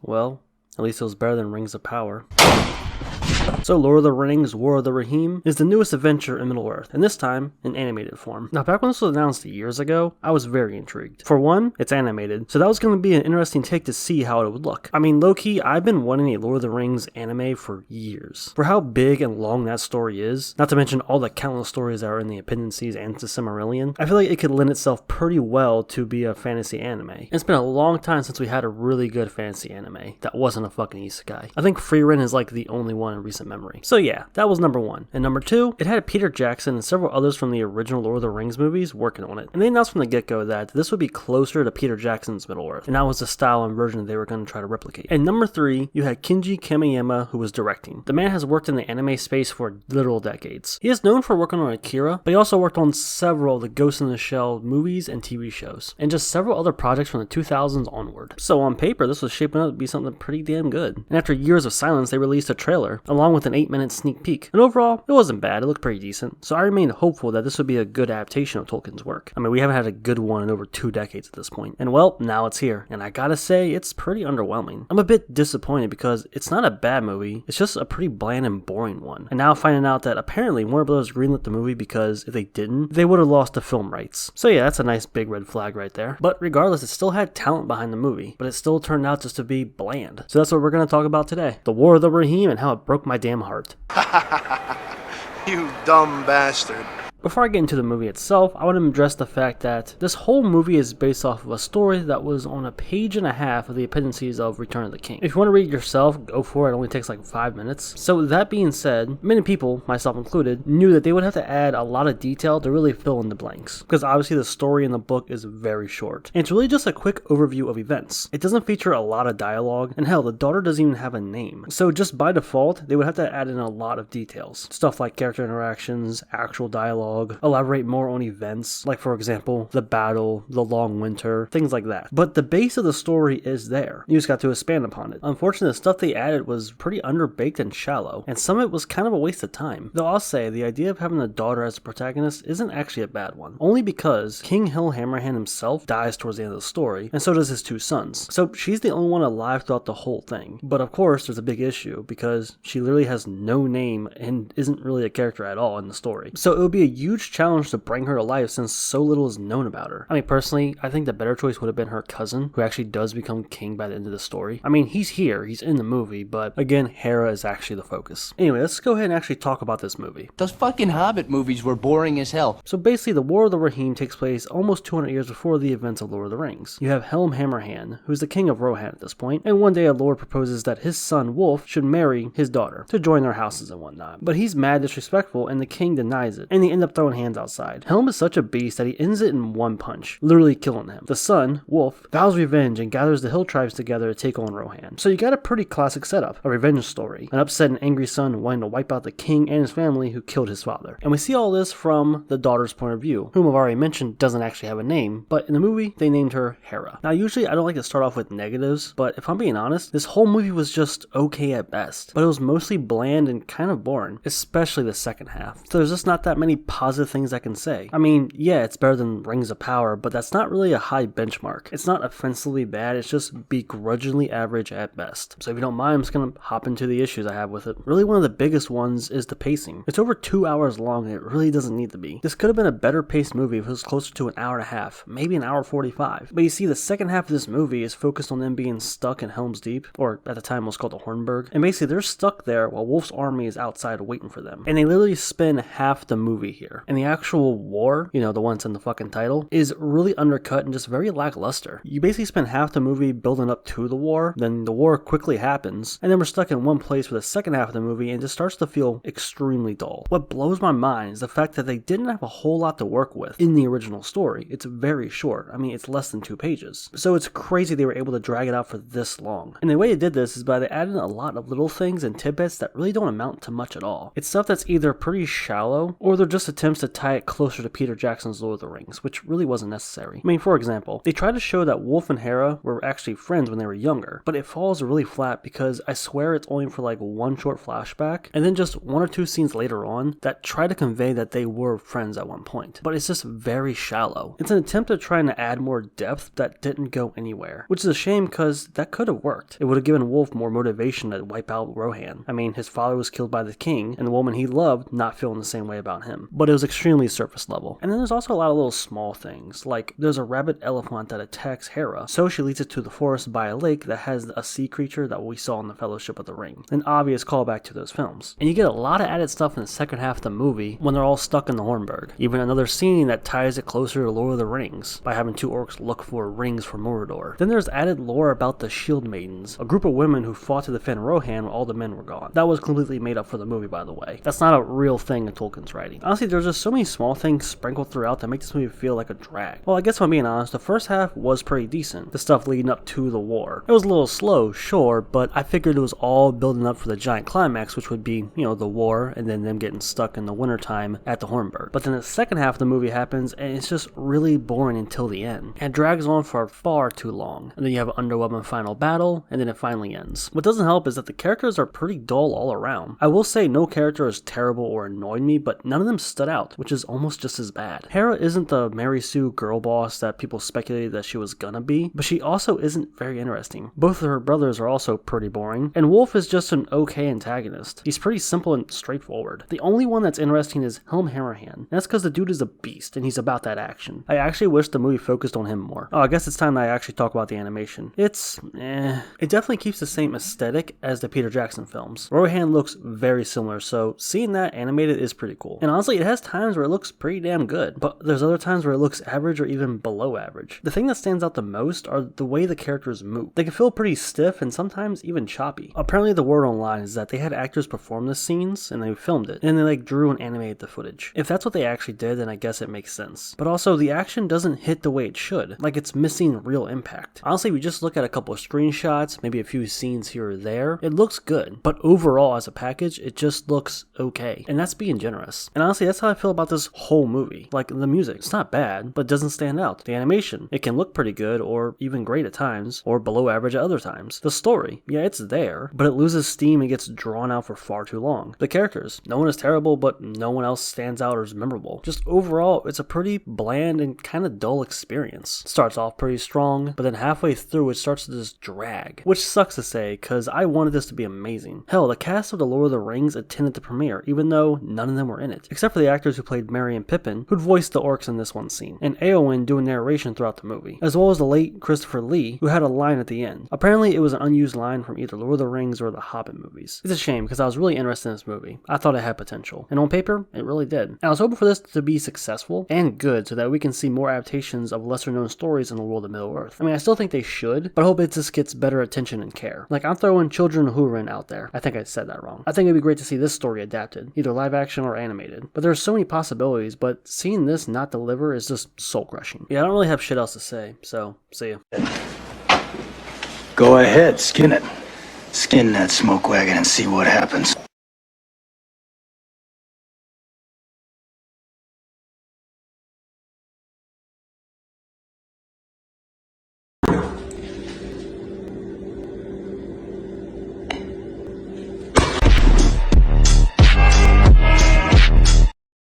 Well, at least it was better than Rings of Power. So Lord of the Rings, War of the Rohirrim is the newest adventure in Middle-earth, and this time in animated form. Now back when this was announced years ago, I was very intrigued. For one, it's animated, so that was going to be an interesting take to see how it would look. I mean, low-key, I've been wanting a Lord of the Rings anime for years. For how big and long that story is, not to mention all the countless stories that are in the appendices and the Silmarillion, I feel like it could lend itself pretty well to be a fantasy anime. And it's been a long time since we had a really good fantasy anime that wasn't a fucking isekai. I think Frieren is like the only one in recent memory. So yeah, that was number one. And number two, it had Peter Jackson and several others from the original Lord of the Rings movies working on it. And they announced from the get-go that this would be closer to Peter Jackson's Middle-earth, and that was the style and version they were going to try to replicate. And number three, you had Kenji Kamiyama, who was directing. The man has worked in the anime space for literal decades. He is known for working on Akira, but he also worked on several of the Ghost in the Shell movies and TV shows, and just several other projects from the 2000s onward. So on paper, this was shaping up to be something pretty damn good. And after years of silence, they released a trailer, along with an 8-minute sneak peek. And overall, it wasn't bad, it looked pretty decent. So I remained hopeful that this would be a good adaptation of Tolkien's work. I mean, we haven't had a good one in over 2 decades at this point. And well, now it's here. And I gotta say, it's pretty underwhelming. I'm a bit disappointed because it's not a bad movie, it's just a pretty bland and boring one. And now finding out that apparently Warner Bros. Greenlit the movie because if they didn't, they would have lost the film rights. So yeah, that's a nice big red flag right there. But regardless, it still had talent behind the movie, but it still turned out just to be bland. So that's what we're gonna talk about today. The War of the Rohirrim and how it broke my damn heart. You dumb bastard. Before I get into the movie itself, I want to address the fact that this whole movie is based off of a story that was on a page and a half of the appendices of Return of the King. If you want to read it yourself, go for it. It only takes like 5 minutes. So that being said, many people, myself included, knew that they would have to add a lot of detail to really fill in the blanks, because obviously the story in the book is very short. And it's really just a quick overview of events. It doesn't feature a lot of dialogue, and hell, the daughter doesn't even have a name. So just by default, they would have to add in a lot of details. Stuff like character interactions, actual dialogue, elaborate more on events, like for example, the battle, the long winter, things like that. But the base of the story is there. You just got to expand upon it. Unfortunately, the stuff they added was pretty underbaked and shallow, and some of it was kind of a waste of time. Though I'll say, the idea of having a daughter as the protagonist isn't actually a bad one. Only because King Hill Hammerhand himself dies towards the end of the story, and so does his 2 sons. So she's the only one alive throughout the whole thing. But of course, there's a big issue, because she literally has no name and isn't really a character at all in the story. So it would be a huge challenge to bring her to life since so little is known about her. I mean, personally, I think the better choice would have been her cousin, who actually does become king by the end of the story. I mean, he's here, he's in the movie, but again, Hera is actually the focus. Anyway, let's go ahead and actually talk about this movie. Those fucking Hobbit movies were boring as hell. So basically, the War of the Rohirrim takes place almost 200 years before the events of Lord of the Rings. You have Helm Hammerhand, who's the king of Rohan at this point, and one day a lord proposes that his son Wolf should marry his daughter to join their houses and whatnot. But he's mad disrespectful and the king denies it, and they end up throwing hands outside. Helm is such a beast that he ends it in one punch, literally killing him. The son, Wolf, vows revenge and gathers the hill tribes together to take on Rohan. So you got a pretty classic setup, a revenge story, an upset and angry son wanting to wipe out the king and his family who killed his father. And we see all this from the daughter's point of view, whom I've already mentioned doesn't actually have a name, but in the movie they named her Hera. Now usually I don't like to start off with negatives, but if I'm being honest, this whole movie was just okay at best, but it was mostly bland and kind of boring, especially the second half. So there's just not that many positive things I can say. I mean, yeah, it's better than Rings of Power, but that's not really a high benchmark. It's not offensively bad, it's just begrudgingly average at best. So if you don't mind, I'm just gonna hop into the issues I have with it. Really one of the biggest ones is the pacing. It's over 2 hours long and it really doesn't need to be. This could have been a better paced movie if it was closer to an hour and a half, maybe an hour 45. But you see, the second half of this movie is focused on them being stuck in Helm's Deep, or at the time it was called the Hornburg, and basically they're stuck there while Wolf's army is outside waiting for them. And they literally spend half the movie here. And the actual war, you know, the one that's in the fucking title, is really undercut and just very lackluster. You basically spend half the movie building up to the war, then the war quickly happens, and then we're stuck in one place for the second half of the movie and it just starts to feel extremely dull. What blows my mind is the fact that they didn't have a whole lot to work with in the original story. It's very short. I mean, it's less than 2 pages. So it's crazy they were able to drag it out for this long. And the way they did this is by they added a lot of little things and tidbits that really don't amount to much at all. It's stuff that's either pretty shallow or they're just a attempts to tie it closer to Peter Jackson's Lord of the Rings, which really wasn't necessary. I mean, for example, they tried to show that Wolf and Hera were actually friends when they were younger, but it falls really flat because I swear it's only for like one short flashback, and then just one or two scenes later on that try to convey that they were friends at one point. But it's just very shallow. It's an attempt at trying to add more depth that didn't go anywhere, which is a shame because that could have worked. It would have given Wolf more motivation to wipe out Rohan. I mean, his father was killed by the king, and the woman he loved not feeling the same way about him. But it was extremely surface level. And then there's also a lot of little small things, like there's a rabid elephant that attacks Hera, so she leads it to the forest by a lake that has a sea creature that we saw in the Fellowship of the Ring. An obvious callback to those films. And you get a lot of added stuff in the second half of the movie when they're all stuck in the Hornburg. Even another scene that ties it closer to Lord of the Rings by having two orcs look for rings for Mordor. Then there's added lore about the Shield Maidens, a group of women who fought to defend Rohan when all the men were gone. That was completely made up for the movie, by the way. That's not a real thing in Tolkien's writing. Honestly, there's just so many small things sprinkled throughout that make this movie feel like a drag. Well, I guess if I'm being honest, the first half was pretty decent. The stuff leading up to the war. It was a little slow, sure, but I figured it was all building up for the giant climax, which would be, the war, and then them getting stuck in the wintertime at the Hornburg. But then the second half of the movie happens, and it's just really boring until the end. And it drags on for far too long. And then you have an underwhelming final battle, and then it finally ends. What doesn't help is that the characters are pretty dull all around. I will say no character is terrible or annoyed me, but none of them stood out, which is almost just as bad. Hera isn't the Mary Sue girl boss that people speculated that she was gonna be, but she also isn't very interesting. Both of her brothers are also pretty boring, and Wolf is just an okay antagonist. He's pretty simple and straightforward. The only one that's interesting is Helm Hammerhand, and that's because the dude is a beast, and he's about that action. I actually wish the movie focused on him more. Oh, I guess it's time that I actually talk about the animation. It's, It definitely keeps the same aesthetic as the Peter Jackson films. Rohan looks very similar, so seeing that animated is pretty cool. And honestly, it has times where it looks pretty damn good, but there's other times where it looks average or even below average. The thing that stands out the most are the way the characters move. They can feel pretty stiff and sometimes even choppy. Apparently the word online is that they had actors perform the scenes and they filmed it, and they drew and animated the footage. If that's what they actually did, then I guess it makes sense. But also, the action doesn't hit the way it should, like it's missing real impact. Honestly, we just look at a couple of screenshots, maybe a few scenes here or there, it looks good, but overall as a package, it just looks okay, and that's being generous. And honestly, that's how I feel about this whole movie. Like, the music, it's not bad, but it doesn't stand out. The animation, it can look pretty good, or even great at times, or below average at other times. The story, yeah, it's there, but it loses steam and gets drawn out for far too long. The characters, no one is terrible, but no one else stands out or is memorable. Just overall, it's a pretty bland and kind of dull experience. It starts off pretty strong, but then halfway through it starts to just drag, which sucks to say, because I wanted this to be amazing. Hell, the cast of The Lord of the Rings attended the premiere, even though none of them were in it, except for the actors who played Merry and Pippin, who'd voiced the orcs in this one scene, and Eowyn doing narration throughout the movie, as well as the late Christopher Lee, who had a line at the end. Apparently, it was an unused line from either Lord of the Rings or the Hobbit movies. It's a shame, because I was really interested in this movie. I thought it had potential, and on paper, it really did. And I was hoping for this to be successful and good so that we can see more adaptations of lesser known stories in the world of Middle-earth. I mean, I still think they should, but I hope it just gets better attention and care. Like, I'm throwing Children of Hurin out there. I think I said that wrong. I think it'd be great to see this story adapted, either live action or animated. But there's so many possibilities, but seeing this not deliver is just soul-crushing. Yeah, I don't really have shit else to say, so see ya. Go ahead, skin it. Skin that smoke wagon and see what happens.